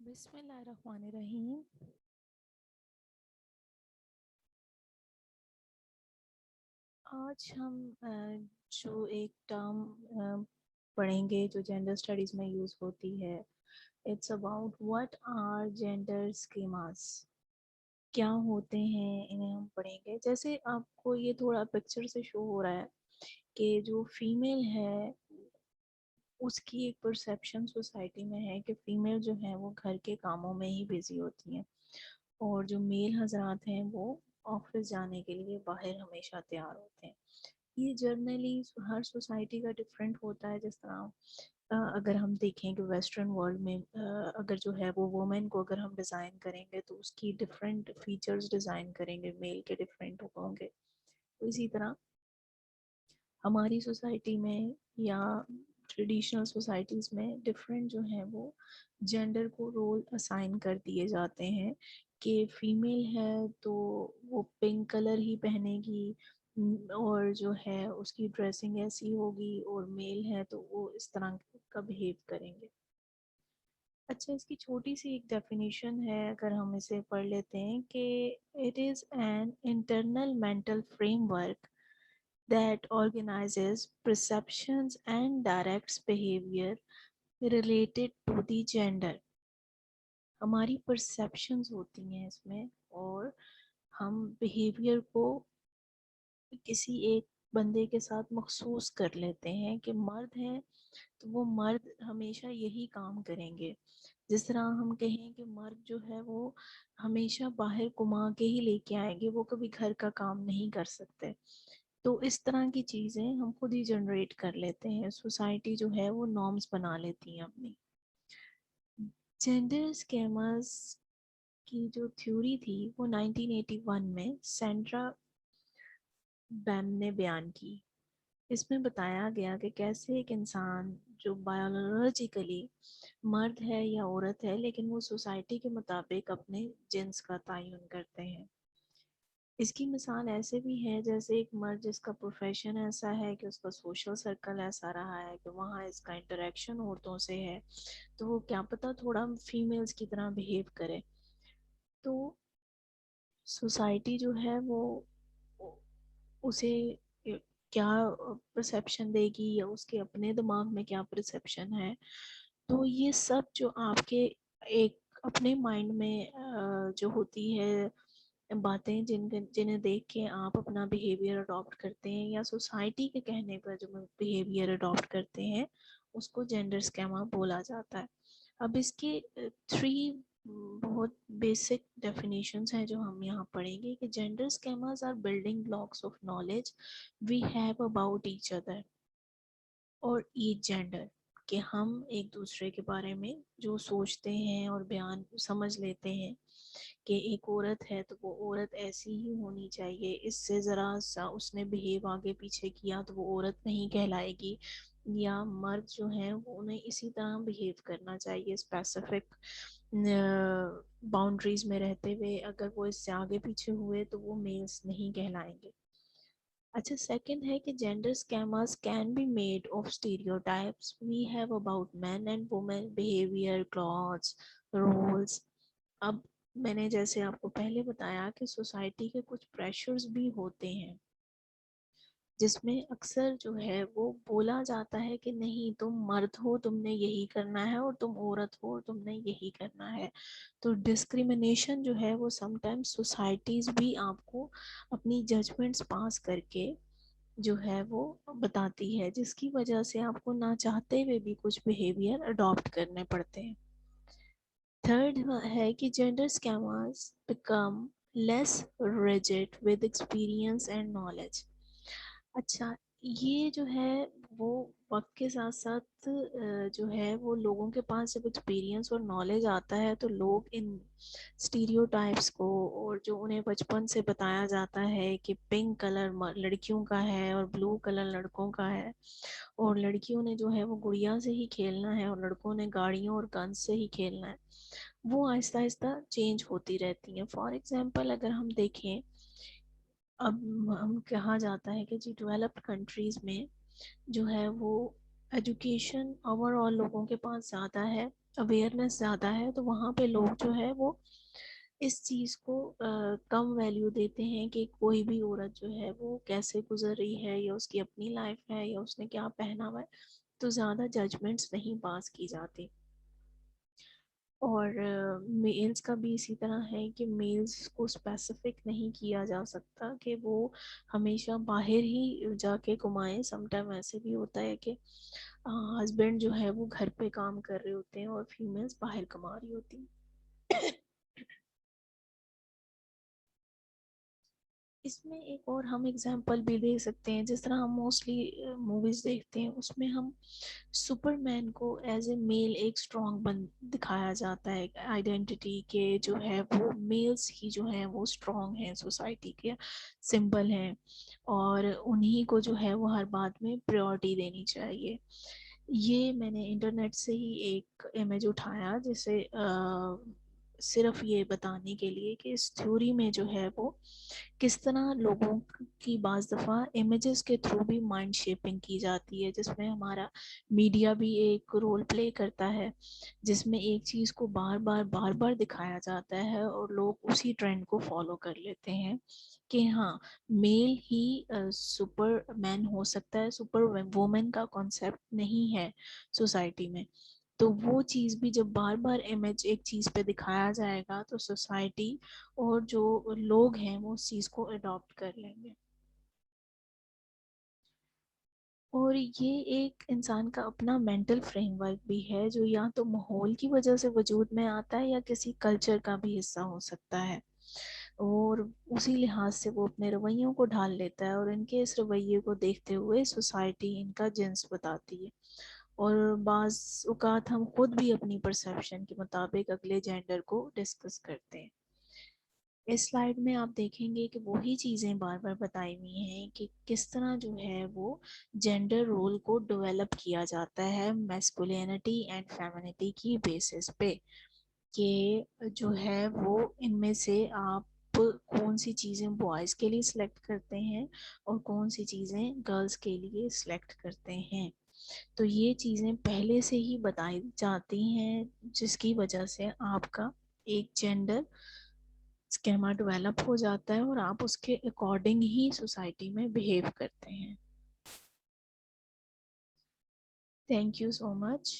بسم اللہ الرحمن الرحیم. آج ہم جو ایک ٹرم پڑھیں گے جو جینڈر اسٹڈیز میں یوز ہوتی ہے. It's about what are gender schemas. کیا ہوتے ہیں انہیں ہم پڑھیں گے. جیسے آپ کو یہ تھوڑا پکچر سے شو ہو رہا ہے کہ جو فیمیل ہے اس کی ایک پرسیپشن سوسائٹی میں ہے کہ فیمیل جو ہے وہ گھر کے کاموں میں ہی بزی ہوتی ہیں اور جو میل حضرات ہیں وہ آفس جانے کے لیے باہر ہمیشہ تیار ہوتے ہیں. یہ جرنلی ہر سوسائٹی کا ڈفرینٹ ہوتا ہے. جس طرح اگر ہم دیکھیں کہ ویسٹرن ورلڈ میں اگر جو ہے وہ وومن کو اگر ہم ڈیزائن کریں گے تو اس کی ڈفرینٹ فیچرز ڈیزائن کریں گے, میل کے ڈفرینٹ ہوں گے. تو اسی طرح ہماری سوسائٹی میں یا ٹریڈیشنل سوسائٹیز میں ڈفرینٹ جو ہیں وہ جینڈر کو رول اسائن کر دیے جاتے ہیں کہ فیمیل ہے تو وہ پنک کلر ہی پہنے گی اور جو ہے اس کی ڈریسنگ ایسی ہوگی, اور میل ہے تو وہ اس طرح کا بہیو کریں گے. اچھا, اس کی چھوٹی سی ایک ڈیفینیشن ہے اگر ہم اسے پڑھ لیتے ہیں کہ it is an internal mental frame work that organizes perceptions and directs behavior related to the gender. ہماری پرسیپشنز ہوتی ہیں اس میں, اور ہم بیہیویئر کو کسی ایک بندے کے ساتھ مخصوص کر لیتے ہیں کہ مرد ہیں تو وہ مرد ہمیشہ یہی کام کریں گے. جس طرح ہم کہیں کہ مرد جو ہے وہ ہمیشہ باہر کما کے ہی لے کے آئیں گے, وہ کبھی گھر کا کام نہیں کر سکتے. تو اس طرح کی چیزیں ہم خود ہی جنریٹ کر لیتے ہیں, سوسائٹی جو ہے وہ نارمز بنا لیتی ہیں اپنی. جینڈر اسکیمرز کی جو تھیوری تھی وہ 1981 میں سینڈرا بیم نے بیان کی. اس میں بتایا گیا کہ کیسے ایک انسان جو بایولوجیکلی مرد ہے یا عورت ہے لیکن وہ سوسائٹی کے مطابق اپنے جنس کا تعین کرتے ہیں. اس کی مثال ایسے بھی ہے جیسے ایک مرد جس کا پروفیشن ایسا ہے کہ اس کا سوشل سرکل ایسا رہا ہے کہ وہاں اس کا انٹریکشن عورتوں سے ہے, تو وہ کیا پتہ تھوڑا فیمیلز کی طرح بہیو کرے. تو سوسائٹی جو ہے وہ اسے کیا پرسیپشن دے گی یا اس کے اپنے دماغ میں کیا پرسیپشن ہے. تو یہ سب جو آپ کے ایک اپنے مائنڈ میں جو ہوتی ہے باتیں جنہیں دیکھ کے آپ اپنا بیہیویئر اڈاپٹ کرتے ہیں یا سوسائٹی کے کہنے پر جو بیہیویئر اڈاپٹ کرتے ہیں اس کو جینڈر اسکیما بولا جاتا ہے. اب اس کے 3 بہت بیسک ڈیفینیشنز ہیں جو ہم یہاں پڑھیں گے کہ gender schemas are building blocks of knowledge we have about each other or each gender, کہ ہم ایک دوسرے کے بارے میں جو سوچتے ہیں اور بیان سمجھ لیتے ہیں کہ ایک عورت ہے تو وہ عورت ایسی ہی ہونی چاہیے, اس سے ذرا سا اس نے بہیو آگے پیچھے کیا تو وہ عورت نہیں کہلائے گی, یا مرد جو ہیں وہ انہیں اسی طرح بہیو کرنا چاہیے اسپیسیفک باؤنڈریز میں رہتے ہوئے. اگر وہ اس سے آگے پیچھے ہوئے تو وہ میلز نہیں کہلائیں گے. اچھا, سیکنڈ ہے کہ gender schemas can be made of stereotypes we have about men and women behaviour, clothes, roles. اب میں نے جیسے آپ کو پہلے بتایا کہ سوسائٹی کے کچھ پریشرز بھی ہوتے ہیں جس میں اکثر جو ہے وہ بولا جاتا ہے کہ نہیں تم مرد ہو تم نے یہی کرنا ہے, اور تم عورت ہو تم نے یہی کرنا ہے. تو ڈسکریمنیشن جو ہے وہ سم ٹائمز سوسائٹیز بھی آپ کو اپنی ججمنٹس پاس کر کے جو ہے وہ بتاتی ہے, جس کی وجہ سے آپ کو نہ چاہتے ہوئے بھی کچھ بیہیویئر اڈاپٹ کرنے پڑتے ہیں. تھرڈ ہے کہ gender schemas become less rigid with experience and knowledge. اچھا, یہ جو ہے وہ وقت کے ساتھ ساتھ جو ہے وہ لوگوں کے پاس جب ایکسپیرینس اور نالج آتا ہے تو لوگ ان اسٹیریوٹائپس کو, اور جو انہیں بچپن سے بتایا جاتا ہے کہ پنک کلر لڑکیوں کا ہے اور بلو کلر لڑکوں کا ہے, اور لڑکیوں نے جو ہے وہ گڑیا سے ہی کھیلنا ہے اور لڑکوں نے گاڑیوں اور گنز سے ہی کھیلنا ہے, وہ آہستہ آہستہ چینج ہوتی رہتی ہیں. فار ایگزامپل اگر ہم دیکھیں, اب ہم کہا جاتا ہے کہ جی ڈیولپڈ کنٹریز میں جو ہے وہ ایجوکیشن اوور آل لوگوں کے پاس زیادہ ہے, اویئرنیس زیادہ ہے, تو وہاں پہ لوگ جو ہے وہ اس چیز کو کم ویلیو دیتے ہیں کہ کوئی بھی عورت جو ہے وہ کیسے گزر رہی ہے, یا اس کی اپنی لائف ہے, یا اس نے کیا پہنا ہوا ہے, تو زیادہ ججمنٹس نہیں پاس کی جاتی. اور میلز کا بھی اسی طرح ہے کہ میلز کو اسپیسیفک نہیں کیا جا سکتا کہ وہ ہمیشہ باہر ہی جا کے کمائیں. سم ٹائم ایسے بھی ہوتا ہے کہ ہسبینڈ جو ہے وہ گھر پہ کام کر رہے ہوتے ہیں اور فیمیلز باہر کما رہی ہوتی ہیں. اس میں ایک اور ہم اگزامپل بھی دے سکتے ہیں, جس طرح ہم موسٹلی موویز دیکھتے ہیں, اس میں ہم سپر مین کو ایز اے میل ایک اسٹرانگ دکھایا جاتا ہے, آئیڈینٹی کے جو ہے وہ میلز ہی جو ہیں وہ اسٹرانگ ہیں, سوسائٹی کے سمبل ہیں, اور انہی کو جو ہے وہ ہر بات میں پریورٹی دینی چاہیے. یہ میں نے انٹرنیٹ سے ہی ایک امیج اٹھایا, جسے صرف یہ بتانے کے لیے کہ اس تھیوری میں جو ہے وہ کس طرح لوگوں کی بعض دفعہ امیجز کے تھرو بھی مائنڈ شیپنگ کی جاتی ہے, جس میں ہمارا میڈیا بھی ایک رول پلے کرتا ہے, جس میں ایک چیز کو بار بار بار بار دکھایا جاتا ہے اور لوگ اسی ٹرینڈ کو فالو کر لیتے ہیں کہ ہاں میل ہی سپر مین ہو سکتا ہے, سپر وومن کا کانسیپٹ نہیں ہے سوسائٹی میں. تو وہ چیز بھی جب بار بار امیج ایک چیز پہ دکھایا جائے گا تو سوسائٹی اور جو لوگ ہیں وہ اس چیز کو اڈاپٹ کر لیں گے. اور یہ ایک انسان کا اپنا مینٹل فریم ورک بھی ہے, جو یا تو ماحول کی وجہ سے وجود میں آتا ہے یا کسی کلچر کا بھی حصہ ہو سکتا ہے, اور اسی لحاظ سے وہ اپنے رویوں کو ڈھال لیتا ہے, اور ان کے اس رویے کو دیکھتے ہوئے سوسائٹی ان کا جنس بتاتی ہے. اور بعض اوقات ہم خود بھی اپنی پرسیپشن کے مطابق اگلے جینڈر کو ڈسکس کرتے ہیں. اس سلائیڈ میں آپ دیکھیں گے کہ وہی چیزیں بار بار بتائی ہوئی ہیں کہ کس طرح جو ہے وہ جینڈر رول کو ڈیولپ کیا جاتا ہے میسکولینٹی اینڈ فیمینٹی کی بیسس پہ, کہ جو ہے وہ ان میں سے آپ کون سی چیزیں بوائز کے لیے سلیکٹ کرتے ہیں اور کون سی چیزیں گرلز کے لیے سلیکٹ کرتے ہیں. تو یہ چیزیں پہلے سے ہی بتائی جاتی ہیں, جس کی وجہ سے آپ کا ایک جینڈر اسکیما ڈیولپ ہو جاتا ہے اور آپ اس کے اکارڈنگ ہی سوسائٹی میں بہیو کرتے ہیں. Thank you so much.